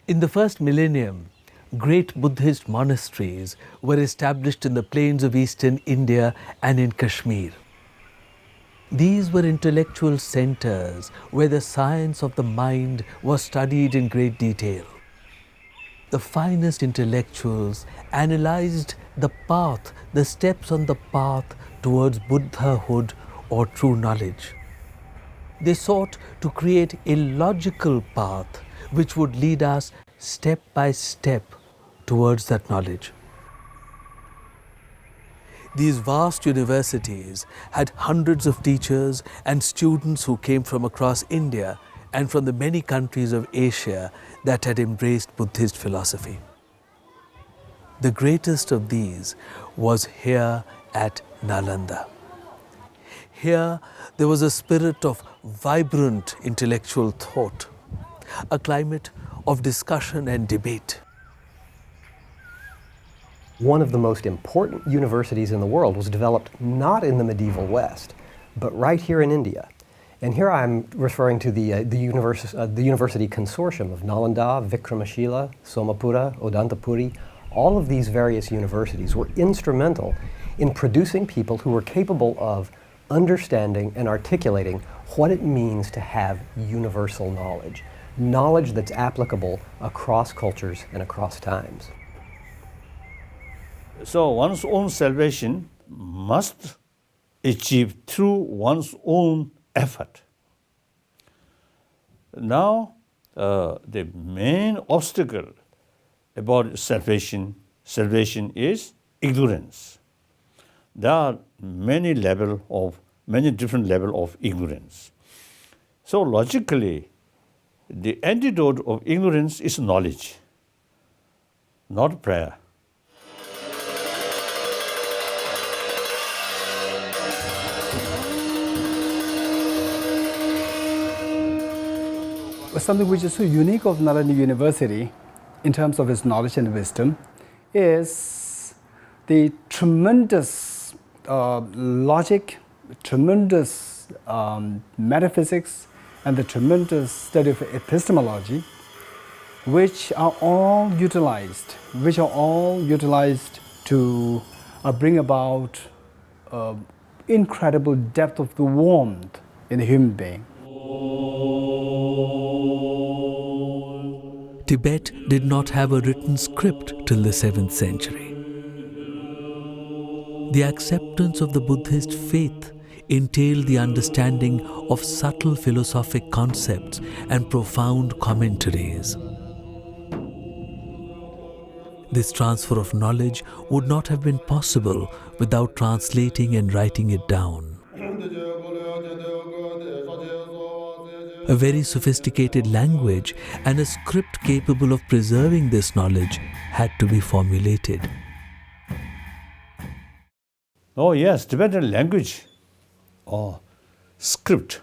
In the first millennium, great Buddhist monasteries were established in the plains of eastern India and in Kashmir. These were intellectual centers where the science of the mind was studied in great detail. The finest intellectuals analyzed the path, the steps on the path towards Buddhahood or true knowledge. They sought to create a logical path which would lead us step by step towards that knowledge. These vast universities had hundreds of teachers and students who came from across India and from the many countries of Asia that had embraced Buddhist philosophy. The greatest of these was here at Nalanda. Here there was a spirit of vibrant intellectual thought, a climate of discussion and debate. One of the most important universities in the world was developed not in the medieval West, but right here in India. And here I'm referring to the university consortium of Nalanda, Vikramashila, Somapura, Odantapuri. All of these various universities were instrumental in producing people who were capable of understanding and articulating what it means to have universal knowledge. Knowledge that's applicable across cultures and across times. So one's own salvation must achieve through one's own effort. Now, the main obstacle about salvation is ignorance. There are many different levels of ignorance. So logically, the antidote of ignorance is knowledge, not prayer. Something which is so unique of Nalanda University in terms of its knowledge and wisdom is the tremendous logic, tremendous metaphysics, and the tremendous study of epistemology, which are all utilized to bring about incredible depth of the warmth in the human being. Tibet did not have a written script till the 7th century. The acceptance of the Buddhist faith entailed the understanding of subtle philosophic concepts and profound commentaries. This transfer of knowledge would not have been possible without translating and writing it down. A very sophisticated language and a script capable of preserving this knowledge had to be formulated. Oh yes, Tibetan language or script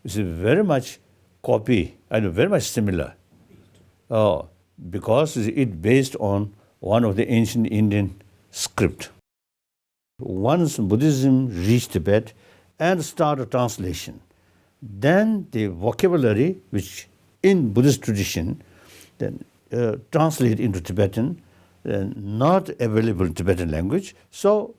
is very much copy and very much similar because it's based on one of the ancient Indian script. Once Buddhism reached Tibet and started translation, then the vocabulary, which in Buddhist tradition, then translated into Tibetan, not available in Tibetan language, so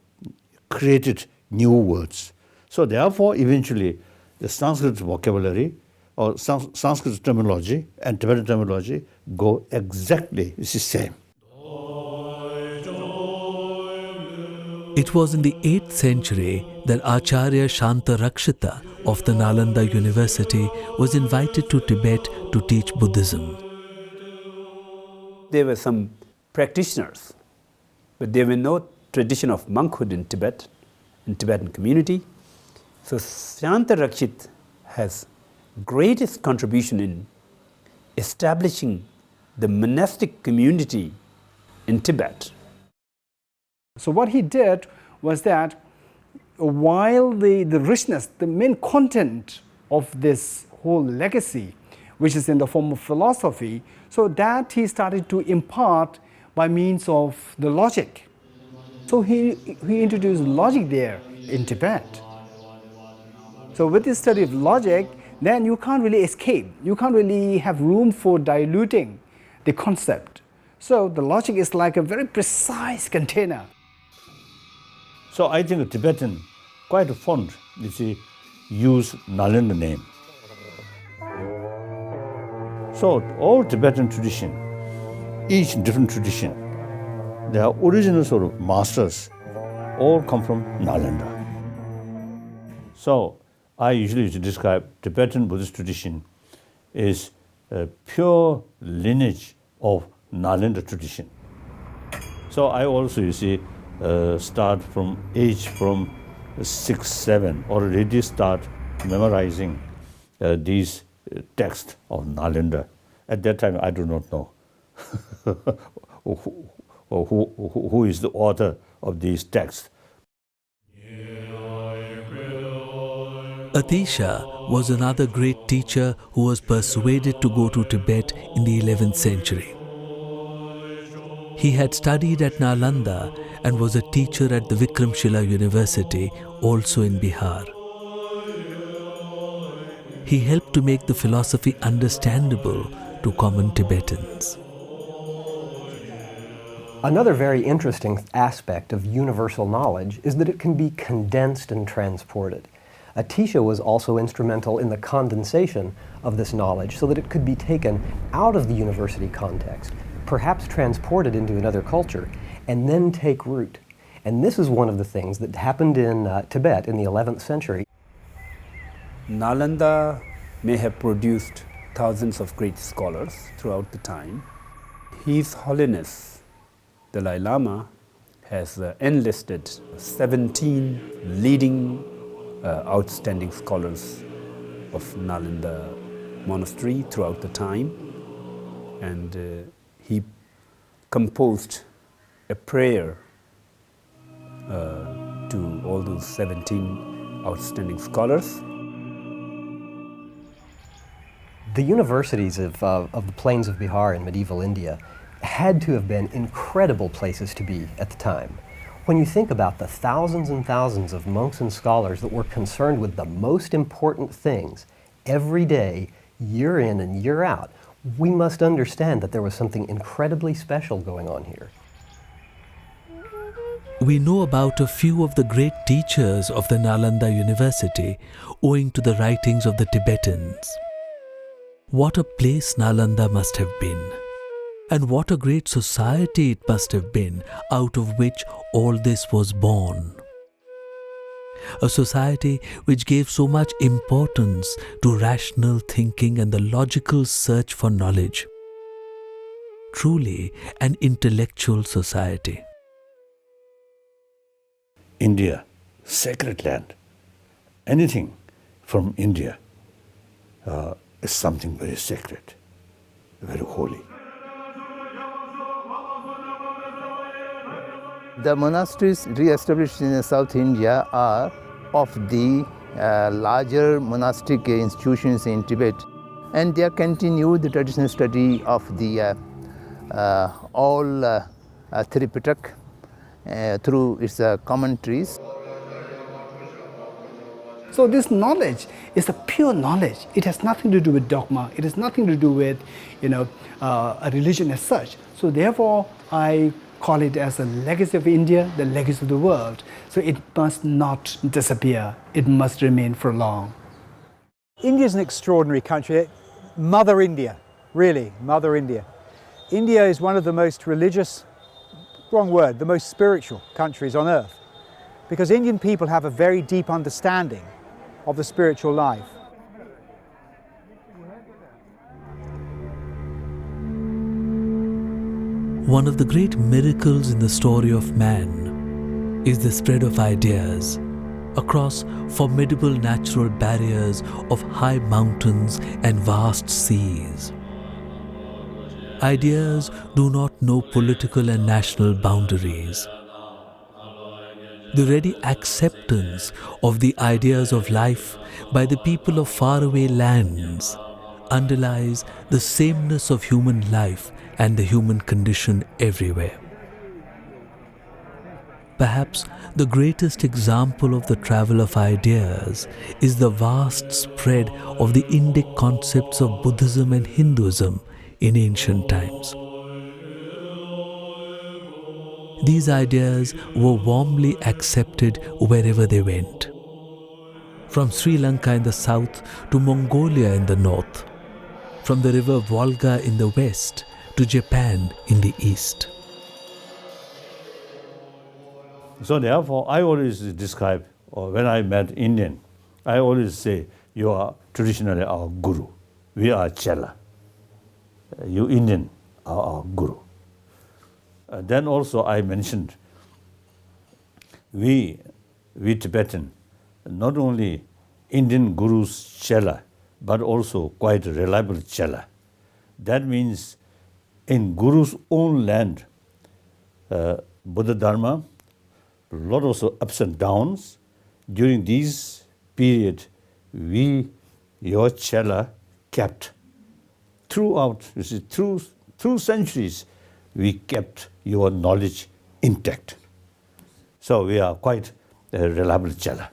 created new words. So therefore, eventually, the Sanskrit vocabulary or Sanskrit terminology and Tibetan terminology go exactly the same. It was in the 8th century that Acharya Shanta Rakshita of the Nalanda University was invited to Tibet to teach Buddhism. There were some practitioners, but there were no tradition of monkhood in Tibet, in Tibetan community. So Shanta Rakshit has greatest contribution in establishing the monastic community in Tibet. So what he did was that while the richness, the main content of this whole legacy, which is in the form of philosophy, so that he started to impart by means of the logic. So he introduced logic there in Tibet. So with this study of logic, then you can't really escape. You can't really have room for diluting the concept. So the logic is like a very precise container. So I think Tibetan quite fond, use Nalanda name. So all Tibetan tradition, each different tradition, their original sort of masters all come from Nalanda. So I usually used to describe Tibetan Buddhist tradition is a pure lineage of Nalanda tradition. So I also, start from age from 6, 7, already start memorizing these texts of Nalanda. At that time, I do not know who is the author of these texts. Atisha was another great teacher who was persuaded to go to Tibet in the 11th century. He had studied at Nalanda and was a teacher at the Vikramshila University, also in Bihar. He helped to make the philosophy understandable to common Tibetans. Another very interesting aspect of universal knowledge is that it can be condensed and transported. Atisha was also instrumental in the condensation of this knowledge so that it could be taken out of the university context, perhaps transported into another culture, and then take root. And this is one of the things that happened in Tibet in the 11th century. Nalanda may have produced thousands of great scholars throughout the time. His Holiness Dalai Lama has enlisted 17 leading outstanding scholars of Nalanda monastery throughout the time, and he composed a prayer to all those 17 outstanding scholars. The universities of the plains of Bihar in medieval India had to have been incredible places to be at the time. When you think about the thousands and thousands of monks and scholars that were concerned with the most important things every day, year in and year out, we must understand that there was something incredibly special going on here. We know about a few of the great teachers of the Nalanda University owing to the writings of the Tibetans. What a place Nalanda must have been, and what a great society it must have been out of which all this was born. A society which gave so much importance to rational thinking and the logical search for knowledge. Truly an intellectual society. India, sacred land. Anything from India is something very sacred, very holy. The monasteries re-established in South India are of the larger monastic institutions in Tibet, and they have continued the traditional study of the all Tripitak through its commentaries. So this knowledge is a pure knowledge. It has nothing to do with dogma. It has nothing to do with, a religion as such. So therefore, I call it as a legacy of India, the legacy of the world. So it must not disappear. It must remain for long. India is an extraordinary country. Mother India, really, Mother India. India is one of the most religious, wrong word, the most spiritual countries on earth, because Indian people have a very deep understanding of the spiritual life. One of the great miracles in the story of man is the spread of ideas across formidable natural barriers of high mountains and vast seas. Ideas do not know political and national boundaries. The ready acceptance of the ideas of life by the people of faraway lands underlies the sameness of human life and the human condition everywhere. Perhaps the greatest example of the travel of ideas is the vast spread of the Indic concepts of Buddhism and Hinduism in ancient times. These ideas were warmly accepted wherever they went. From Sri Lanka in the south to Mongolia in the north, from the river Volga in the west to Japan in the east. So therefore, I always describe, or when I met Indian, I always say, you are traditionally our guru. We are Chela. You Indian are our guru. Then also I mentioned, we Tibetan, not only Indian gurus Chela, but also quite a reliable Chela. That means in guru's own land, Buddha Dharma, a lot of ups and downs. During these period, we, your Chela, kept throughout, you see, through centuries, we kept your knowledge intact. So we are quite a reliable Chela.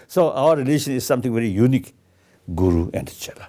So our relation is something very unique, Guru and Chela.